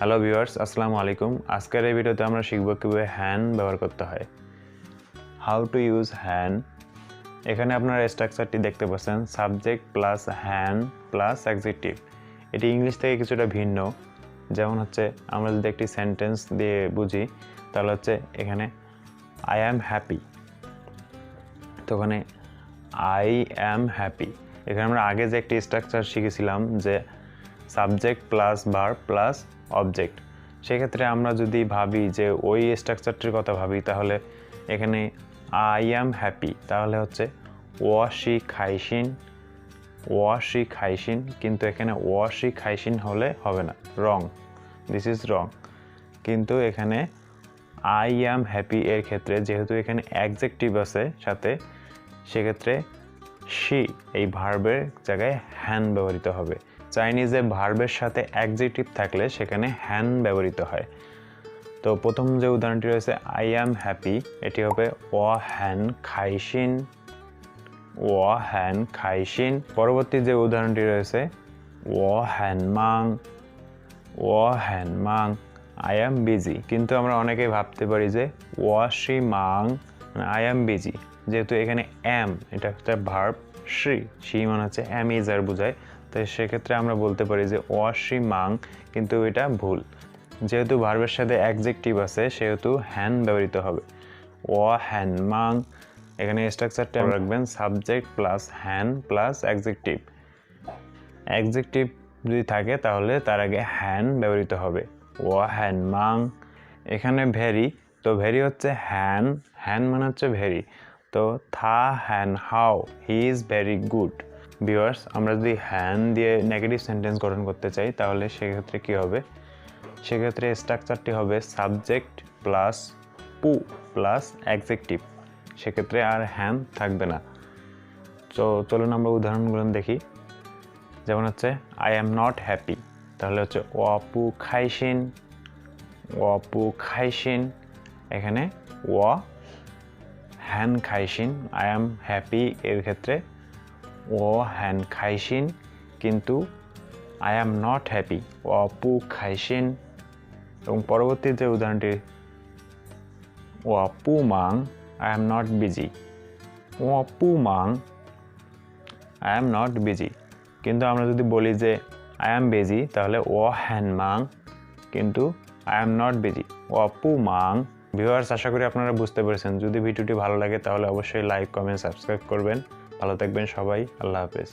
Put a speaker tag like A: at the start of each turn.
A: Hello viewers, আসসালামু আলাইকুম। আজকের এই ভিডিওতে আমরা শিখব কিভাবে হ্যান ব্যবহার করতে হয়। হাউ টু ইউজ হ্যান। এখানে আপনারা স্ট্রাকচারটি দেখতে পাচ্ছেন, সাবজেক্ট প্লাস হ্যান প্লাস অ্যাডজেক্টিভ। এটি ইংলিশ থেকে কিছুটা ভিন্ন। যেমন হচ্ছে আমরা যদি একটি সেন্টেন্স দিয়ে বুঝি তাহলে হচ্ছে এখানে আই অ্যাম হ্যাপি, তো ওখানে আই অ্যাম হ্যাপি। এখানে আমরা আগে যে একটি স্ট্রাকচার শিখেছিলাম যে subject plus verb plus object, সেক্ষেত্রে আমরা যদি ভাবি যে ওই স্ট্রাকচারটির কথা ভাবি তাহলে এখানে আই অ্যাম হ্যাপি তাহলে হচ্ছে ওয়াশি খাইশিন, কিন্তু এখানে ওয়াশি খাইশিন হলে হবে না, রং, দিস ইজ রং। কিন্তু এখানে আই অ্যাম হ্যাপি এর ক্ষেত্রে যেহেতু এখানে অ্যাডজেক্টিভ আছে সাথে, সেক্ষেত্রে শি এই ভার্বের জায়গায় হ্যান ব্যবহৃত হবে। চাইনিজে ভার্বের সাথে অ্যাডজেক্টিভ থাকলে সেখানে হ্যান ব্যবহৃত হয়। তো প্রথম যে উদাহরণটি রয়েছে আই অ্যাম হ্যাপি, এটি হবে ও হ্যান খাইশিন। পরবর্তী যে উদাহরণটি রয়েছে ও হ্যান মাং আই অ্যাম বিজি। কিন্তু আমরা অনেকেই ভাবতে পারি যে ওয়াশি মাং আই অ্যাম বিজি, যেহেতু এখানে অ্যাম এটা একটা ভার্ব, শি মানে হচ্ছে অ্যাম ইজ আর বোঝায়, তো সেক্ষেত্রে আমরা বলতে পারি যে ওয়াশি মাং, কিন্তু এটা ভুল। যেহেতু ভার্বের সাথে অ্যাডজেক্টিভ আছে সেহেতু হ্যান ব্যবহৃত হবে, ও হ্যান মাং। এখানে স্ট্রাকচারটা রাখবেন সাবজেক্ট প্লাস হ্যান প্লাস অ্যাডজেক্টিভ। অ্যাডজেক্টিভ যদি থাকে তাহলে তার আগে হ্যান ব্যবহৃত হবে, ও হ্যান মাং। এখানে ভেরি, তো ভেরি হচ্ছে হ্যান মানে হচ্ছে ভেরি, তো থা হ্যান how he is very good. Viewers, আমরা যদি হ্যান দিয়ে নেগেটিভ সেন্টেন্স গঠন করতে চাই তাহলে সেক্ষেত্রে কি হবে? সেক্ষেত্রে স্ট্রাকচারটি হবে সাবজেক্ট প্লাস পু প্লাস অ্যাডজেক্টিভ, সেক্ষেত্রে আর হ্যান থাকবে না। তো চলুন আমরা উদাহরণগুলো দেখি। যেমন হচ্ছে আই অ্যাম নট হ্যাপি, তাহলে হচ্ছে ওয়াপু খাইশিন। এখানে ওয়া হ্যান খাইশিন, আই অ্যাম হ্যাপি এর ক্ষেত্রে ও হ্যান খাইশিন, কিন্তু আই অ্যাম নট হ্যাপি ওয়াপু খাইশিন। এবং পরবর্তী যে উদাহরণটি ওয়াপু মাং আই অ্যাম নট বিজি, ওয়াপু মাং আই অ্যাম নট বিজি। কিন্তু আমরা যদি বলি যে আই অ্যাম বিজি তাহলে ও হ্যান মাং, কিন্তু আই অ্যাম নট বিজি ওয়াপু মাং। ভিউয়ার্স, আশা করি আপনারা বুঝতে পেরেছেন। যদি ভিডিওটি ভালো লাগে তাহলে অবশ্যই লাইক, কমেন্ট, সাবস্ক্রাইব করবেন। ভালো থাকবেন সবাই, আল্লাহ হাফেজ।